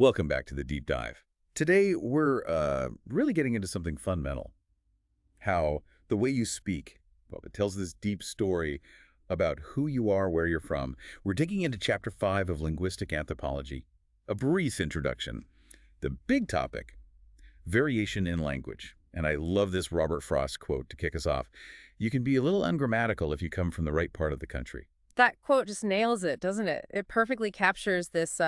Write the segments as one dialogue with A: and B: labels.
A: Welcome back to the deep dive. Today, we're really getting into something fundamental. How the way you speak, well, it tells this deep story about who you are, where you're from. We're digging into Chapter 5 of Linguistic Anthropology. A brief introduction. The big topic, variation in language. And I love this Robert Frost quote to kick us off. You can be a little ungrammatical if you come from the right part of the country.
B: That quote just nails it, doesn't it? It perfectly captures this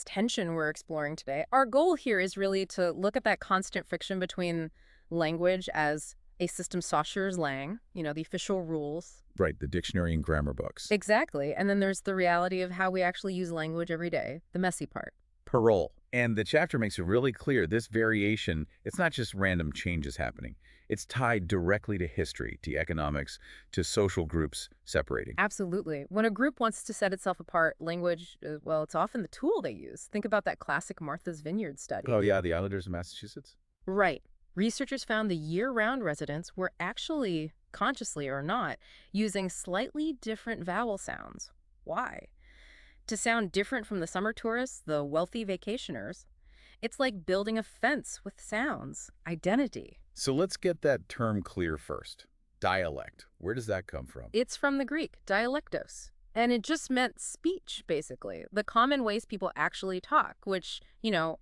B: tension we're exploring today. Our goal here is really to look at that constant friction between language as a system Saussure's Lang, the official rules.
A: Right, the dictionary and grammar books.
B: Exactly. And then there's the reality of how we actually use language every day, the messy part.
A: Parole. And the chapter makes it really clear this variation, it's not just random changes happening. It's tied directly to history, to economics, to social groups separating.
B: Absolutely. When a group wants to set itself apart, language, well, it's often the tool they use. Think about that classic Martha's Vineyard study.
A: Oh, yeah, the Islanders of Massachusetts?
B: Right. Researchers found the year-round residents were actually, consciously or not, using slightly different vowel sounds. Why? To sound different from the summer tourists, the wealthy vacationers. It's like building a fence with sounds, identity.
A: So let's get that term clear first. Dialect. Where does that come from?
B: It's from the Greek, dialectos. And it just meant speech, basically. The common ways people actually talk, which,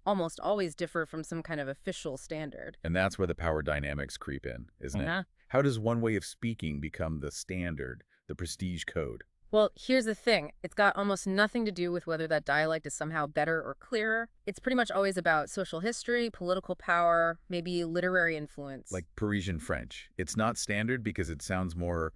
B: almost always differ from some kind of official standard.
A: And that's where the power dynamics creep in, isn't
B: Uh-huh.
A: it? How does one way of speaking become the standard, the prestige code?
B: Well, here's the thing. It's got almost nothing to do with whether that dialect is somehow better or clearer. It's pretty much always about social history, political power, maybe literary influence.
A: Like Parisian French. It's not standard because it sounds more,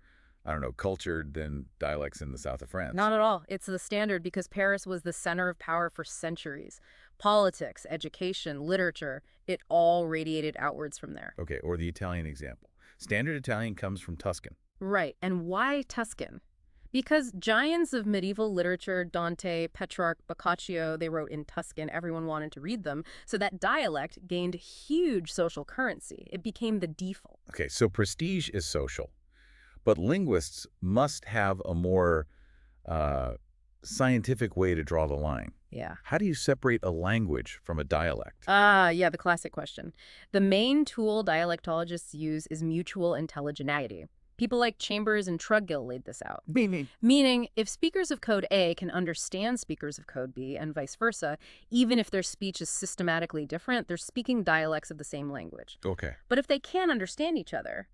A: cultured than dialects in the south of France.
B: Not at all. It's the standard because Paris was the center of power for centuries. Politics, education, literature, it all radiated outwards from there.
A: Okay, or the Italian example. Standard Italian comes from Tuscan.
B: Right. And why Tuscan? Because giants of medieval literature, Dante, Petrarch, Boccaccio, they wrote in Tuscan. Everyone wanted to read them. So that dialect gained huge social currency. It became the default.
A: Okay, so prestige is social. But linguists must have a more scientific way to draw the line.
B: Yeah.
A: How do you separate a language from a dialect?
B: Yeah, the classic question. The main tool dialectologists use is mutual intelligibility. People like Chambers and Trudgill laid this out. Meaning, if speakers of code A can understand speakers of code B and vice versa, even if their speech is systematically different, they're speaking dialects of the same language.
A: Okay.
B: But if they can't understand each other,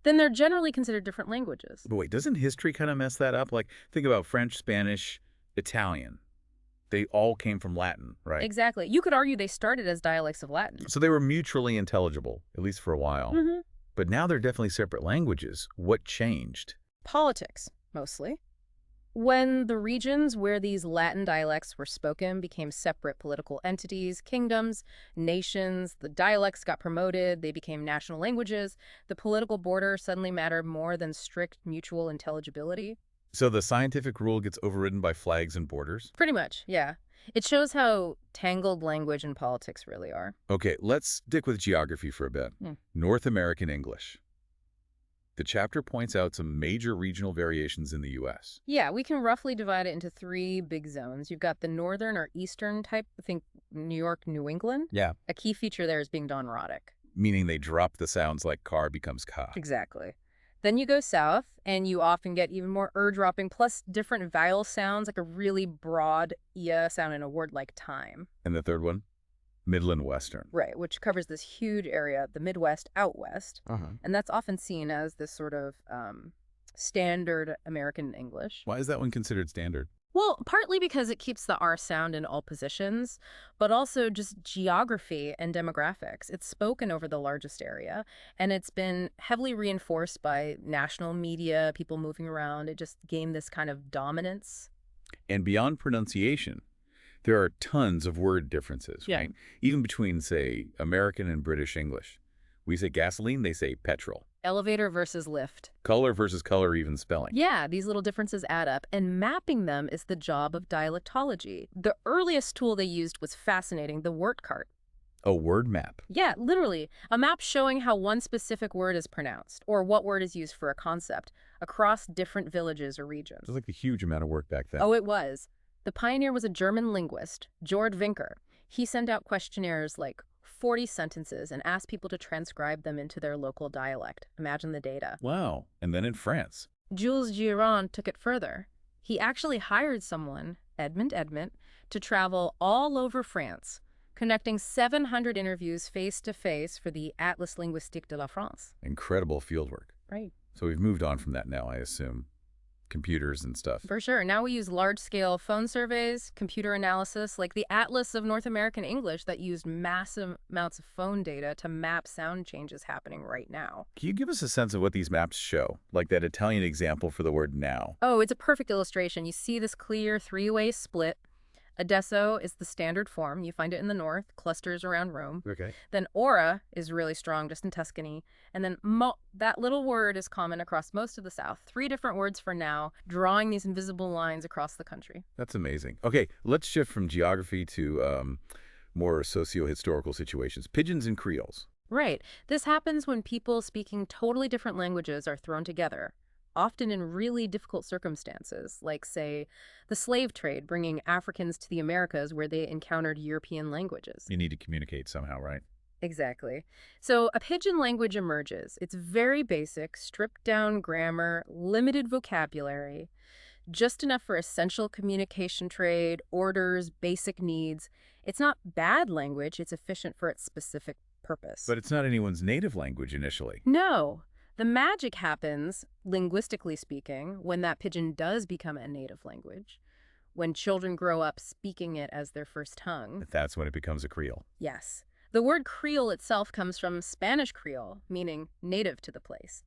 B: then they're generally considered different languages.
A: But wait, doesn't history kind of mess that up? Like, think about French, Spanish, Italian. They all came from Latin, right?
B: Exactly. You could argue they started as dialects of Latin.
A: So they were mutually intelligible, at least for a while.
B: Mm-hmm.
A: But now they're definitely separate languages. What changed?
B: Politics, mostly. When the regions where these Latin dialects were spoken became separate political entities, kingdoms, nations, the dialects got promoted, they became national languages, the political border suddenly mattered more than strict mutual intelligibility.
A: So the scientific rule gets overridden by flags and borders?
B: Pretty much, yeah. It shows how tangled language and politics really are.
A: Okay, let's stick with geography for a bit. North American English. The chapter points out some major regional variations in the U.S.
B: Yeah, we can roughly divide it into three big zones. You've got the northern or eastern type, think New York, New England.
A: Yeah.
B: A key feature there is being donrotic.
A: Meaning they drop the sounds like car becomes ka.
B: Exactly. Then you go south, and you often get even more dropping, plus different vowel sounds, like a really broad ia sound in a word like time.
A: And the third one? Midland Western.
B: Right, which covers this huge area, the Midwest out west. And that's often seen as this sort of standard American English.
A: Why is that one considered standard?
B: Well, partly because it keeps the R sound in all positions, but also just geography and demographics. It's spoken over the largest area, and it's been heavily reinforced by national media, people moving around. It just gained this kind of dominance.
A: And beyond pronunciation, there are tons of word differences, right? Even between, say, American and British English. We say gasoline, they say petrol.
B: Elevator versus lift.
A: Color versus color, even spelling.
B: Yeah, these little differences add up, and mapping them is the job of dialectology. The earliest tool they used was fascinating, the word cart.
A: A word map.
B: Yeah, literally. A map showing how one specific word is pronounced, or what word is used for a concept, across different villages or regions.
A: It was like a huge amount of work back then.
B: Oh, it was. The pioneer was a German linguist, Wenker. He sent out questionnaires like 40 sentences and asked people to transcribe them into their local dialect. Imagine the data.
A: Wow. And then in France.
B: Jules Giraud took it further. He actually hired someone, Edmond, to travel all over France, conducting 700 interviews face-to-face for the Atlas Linguistique de la France.
A: Incredible fieldwork.
B: Right.
A: So we've moved on from that now, I assume. Computers and stuff.
B: For sure. Now we use large-scale phone surveys, computer analysis, like the Atlas of North American English that used massive amounts of phone data to map sound changes happening right now.
A: Can you give us a sense of what these maps show? Like that Italian example for the word now.
B: Oh, it's a perfect illustration. You see this clear three-way split. Adesso is the standard form. You find it in the north, clusters around Rome.
A: Okay.
B: Then ora is really strong, just in Tuscany. And then that little word is common across most of the south. 3 different words for now, drawing these invisible lines across the country.
A: That's amazing. Okay, let's shift from geography to more socio-historical situations. Pidgins and creoles.
B: Right. This happens when people speaking totally different languages are thrown together, often in really difficult circumstances, like, say, the slave trade bringing Africans to the Americas where they encountered European languages.
A: You need to communicate somehow, right?
B: Exactly. So a pidgin language emerges. It's very basic, stripped-down grammar, limited vocabulary, just enough for essential communication trade, orders, basic needs. It's not bad language. It's efficient for its specific purpose.
A: But it's not anyone's native language initially.
B: No. The magic happens, linguistically speaking, when that pidgin does become a native language, when children grow up speaking it as their first tongue.
A: That's when it becomes a creole.
B: Yes. The word creole itself comes from Spanish creole, meaning native to the place.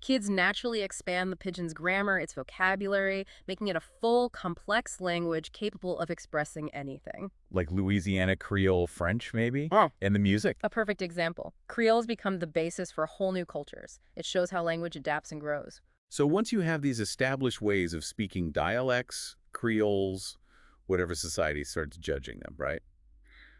B: Kids naturally expand the pidgin's grammar, its vocabulary, making it a full, complex language capable of expressing anything.
A: Like Louisiana Creole French, maybe?
B: Oh.
A: And the music.
B: A perfect example. Creoles become the basis for whole new cultures. It shows how language adapts and grows.
A: So once you have these established ways of speaking dialects, creoles, whatever society starts judging them, right?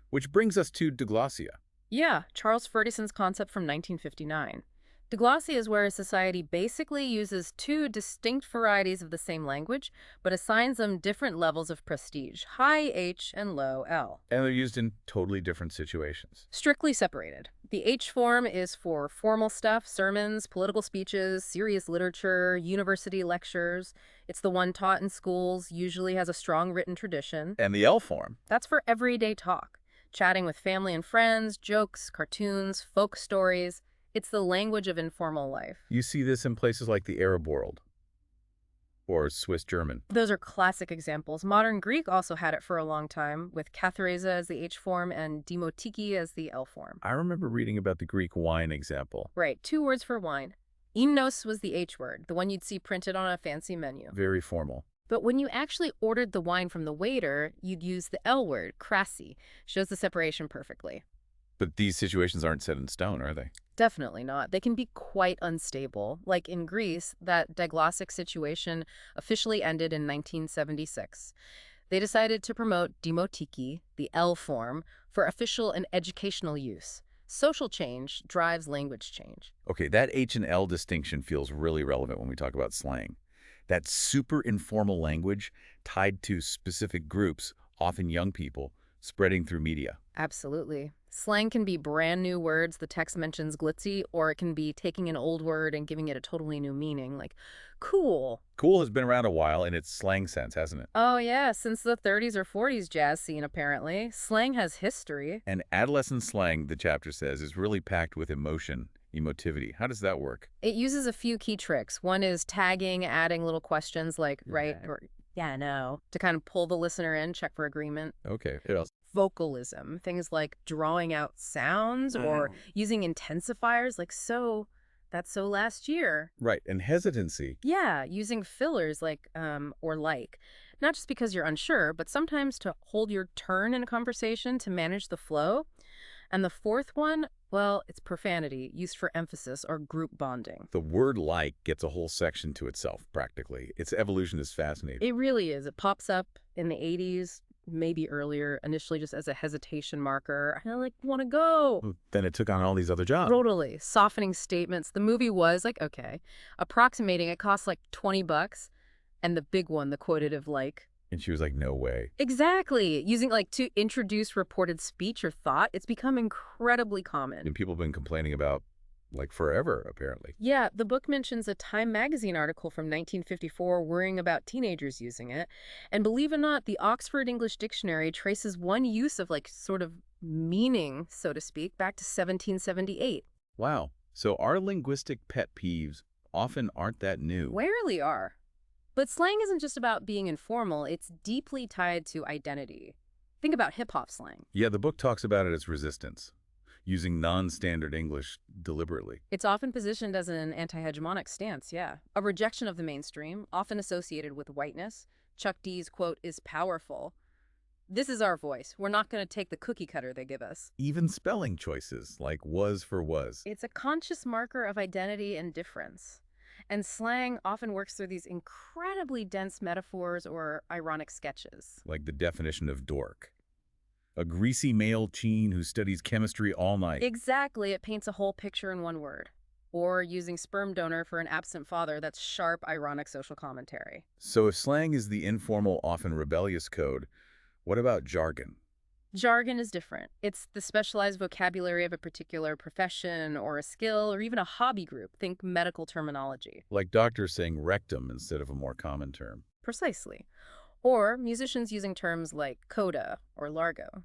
A: Which brings us to diglossia.
B: Yeah, Charles Ferguson's concept from 1959. Diglossia is where a society basically uses 2 distinct varieties of the same language, but assigns them different levels of prestige, high H and low L.
A: And they're used in totally different situations.
B: Strictly separated. The H form is for formal stuff, sermons, political speeches, serious literature, university lectures. It's the one taught in schools, usually has a strong written tradition.
A: And the L form.
B: That's for everyday talk, chatting with family and friends, jokes, cartoons, folk stories. It's the language of informal life.
A: You see this in places like the Arab world or Swiss German.
B: Those are classic examples. Modern Greek also had it for a long time, with kathareza as the H form and demotiki as the L form.
A: I remember reading about the Greek wine example.
B: Right, 2 words for wine. Ymnos was the H word, the one you'd see printed on a fancy menu.
A: Very formal.
B: But when you actually ordered the wine from the waiter, you'd use the L word, krasi. Shows the separation perfectly.
A: But these situations aren't set in stone, are they?
B: Definitely not. They can be quite unstable. Like in Greece, that diglossic situation officially ended in 1976. They decided to promote demotiki, the L form, for official and educational use. Social change drives language change.
A: Okay, that H and L distinction feels really relevant when we talk about slang. That super informal language tied to specific groups, often young people, spreading through media.
B: Absolutely. Slang can be brand new words the text mentions glitzy, or it can be taking an old word and giving it a totally new meaning, like cool.
A: Cool has been around a while in its slang sense, hasn't it?
B: Oh yeah, since the 30s or 40s jazz scene, apparently. Slang has history.
A: And adolescent slang, the chapter says, is really packed with emotion, emotivity. How does that work?
B: It uses a few key tricks. One is tagging, adding little questions like right or yeah, no, to kind of pull the listener in, check for agreement.
A: Okay. What else?
B: Vocalism, things like drawing out sounds or using intensifiers like so, that's so last year.
A: Right, and hesitancy.
B: Yeah, using fillers like or like. Not just because you're unsure, but sometimes to hold your turn in a conversation to manage the flow. And the 4th one, well, it's profanity, used for emphasis or group bonding.
A: The word like gets a whole section to itself, practically. Its evolution is fascinating.
B: It really is. It pops up in the 80s, maybe earlier, initially just as a hesitation marker. I want to go.
A: Then it took on all these other jobs.
B: Totally. Softening statements. The movie was okay. Approximating, it costs $20. And the big one, the quotative
A: And she was like, no way.
B: Exactly. Using like to introduce reported speech or thought, it's become incredibly common.
A: And people have been complaining about like forever, apparently.
B: Yeah, the book mentions a Time magazine article from 1954 worrying about teenagers using it. And believe it or not, the Oxford English Dictionary traces one use of like sort of meaning, so to speak, back to 1778.
A: Wow. So our linguistic pet peeves often aren't that new.
B: Rarely are. But slang isn't just about being informal, it's deeply tied to identity. Think about hip-hop slang.
A: Yeah, the book talks about it as resistance, using non-standard English deliberately.
B: It's often positioned as an anti-hegemonic stance, yeah. A rejection of the mainstream, often associated with whiteness. Chuck D's quote is powerful. This is our voice. We're not going to take the cookie cutter they give us.
A: Even spelling choices, like was for was.
B: It's a conscious marker of identity and difference. And slang often works through these incredibly dense metaphors or ironic sketches.
A: Like the definition of dork. A greasy male teen who studies chemistry all night.
B: Exactly, it paints a whole picture in one word. Or using sperm donor for an absent father, that's sharp, ironic social commentary.
A: So if slang is the informal, often rebellious code, what about jargon?
B: Jargon is different. It's the specialized vocabulary of a particular profession or a skill or even a hobby group. Think medical terminology.
A: Like doctors saying rectum instead of a more common term.
B: Precisely. Or musicians using terms like coda or largo.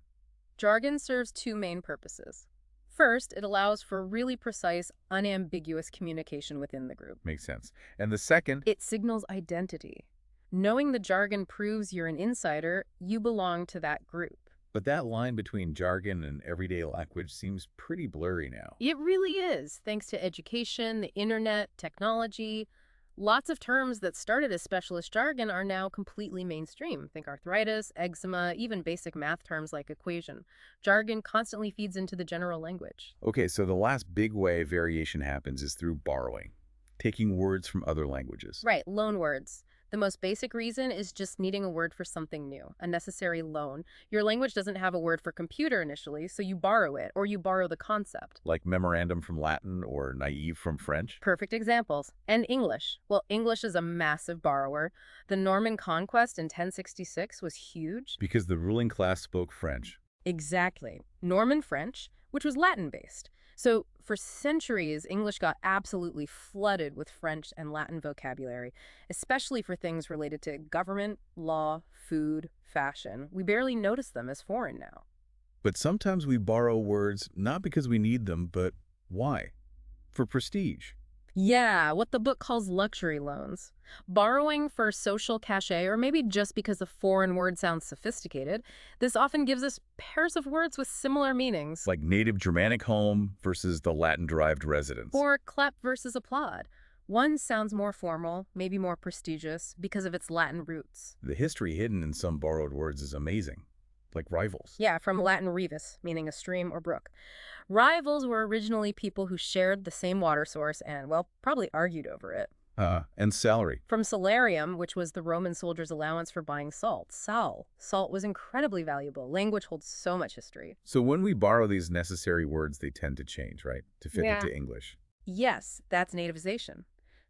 B: Jargon serves two main purposes. First, it allows for really precise, unambiguous communication within the group.
A: Makes sense. And the second,
B: It signals identity. Knowing the jargon proves you're an insider, you belong to that group.
A: but that line between jargon and everyday language seems pretty blurry now.
B: It really is, thanks to education, the internet, technology. Lots of terms that started as specialist jargon are now completely mainstream. Think arthritis, eczema, even basic math terms like equation. Jargon constantly feeds into the general language.
A: Okay, so the last big way variation happens is through borrowing, taking words from other languages.
B: Right, loanwords. The most basic reason is just needing a word for something new, a necessary loan. Your language doesn't have a word for computer initially, so you borrow it, or you borrow the concept.
A: Like memorandum from Latin or naive from French.
B: Perfect examples. And English. Well, English is a massive borrower. The Norman Conquest in 1066 was huge.
A: Because the ruling class spoke French.
B: Exactly. Norman French, which was Latin-based. So for centuries, English got absolutely flooded with French and Latin vocabulary, especially for things related to government, law, food, fashion. We barely notice them as foreign now.
A: But sometimes we borrow words not because we need them, but why? For prestige.
B: Yeah, what the book calls luxury loans. Borrowing for social cachet, or maybe just because a foreign word sounds sophisticated, this often gives us pairs of words with similar meanings.
A: Like native Germanic home versus the Latin-derived residence.
B: Or clap versus applaud. One sounds more formal, maybe more prestigious, because of its Latin roots.
A: The history hidden in some borrowed words is amazing. Like rivals.
B: Yeah, from Latin rivus, meaning a stream or brook. Rivals were originally people who shared the same water source and, well, probably argued over it.
A: And salary.
B: From salarium, which was the Roman soldier's allowance for buying salt. Sal. Salt was incredibly valuable. Language holds so much history.
A: So when we borrow these necessary words, they tend to change, right? To fit into English.
B: Yes, that's nativization.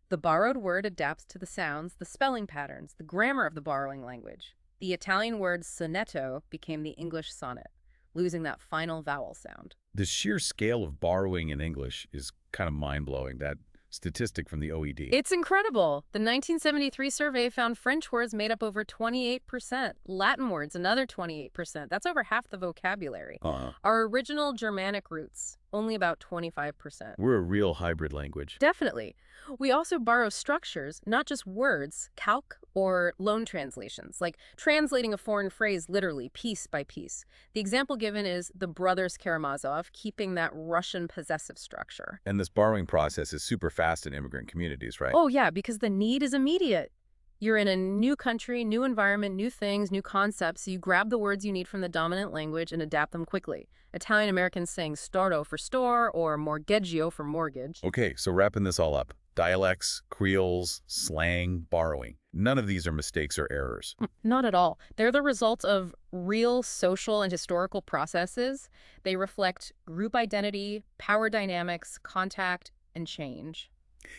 B: The borrowed word adapts to the sounds, the spelling patterns, the grammar of the borrowing language. The Italian word sonetto became the English sonnet, losing that final vowel sound.
A: The sheer scale of borrowing in English is kind of mind-blowing, that statistic from the OED.
B: It's incredible. The 1973 survey found French words made up over 28%, Latin words another 28%. That's over half the vocabulary. Our original Germanic roots, only about 25%.
A: We're a real hybrid language.
B: Definitely. We also borrow structures, not just words, calque or loan translations, like translating a foreign phrase literally, piece by piece. The example given is the brothers Karamazov keeping that Russian possessive structure.
A: And this borrowing process is super fast in immigrant communities, right?
B: Oh, yeah, because the need is immediate. You're in a new country, new environment, new things, new concepts, so you grab the words you need from the dominant language and adapt them quickly. Italian Americans saying stordo for store or mortgagio for mortgage.
A: Okay, so wrapping this all up. Dialects, creoles, slang, borrowing. None of these are mistakes or errors.
B: Not at all. They're the result of real social and historical processes. They reflect group identity, power dynamics, contact, and change.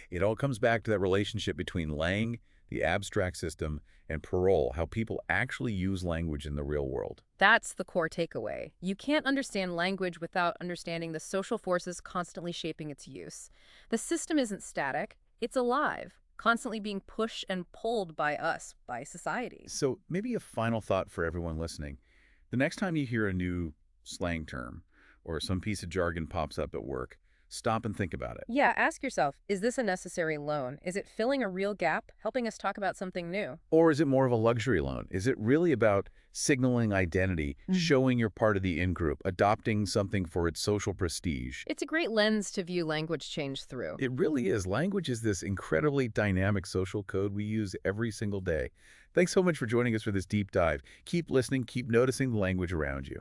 A: It all comes back to that relationship between langue, the abstract system, and parole, how people actually use language in the real world.
B: That's the core takeaway. You can't understand language without understanding the social forces constantly shaping its use. The system isn't static, it's alive, constantly being pushed and pulled by us, by society.
A: So maybe a final thought for everyone listening. The next time you hear a new slang term or some piece of jargon pops up at work, stop and think about it.
B: Yeah, ask yourself, is this a necessary loan? Is it filling a real gap, helping us talk about something new?
A: Or is it more of a luxury loan? Is it really about signaling identity, showing you're part of the in-group, adopting something for its social prestige?
B: It's a great lens to view language change through.
A: It really is. Language is this incredibly dynamic social code we use every single day. Thanks so much for joining us for this deep dive. Keep listening, keep noticing the language around you.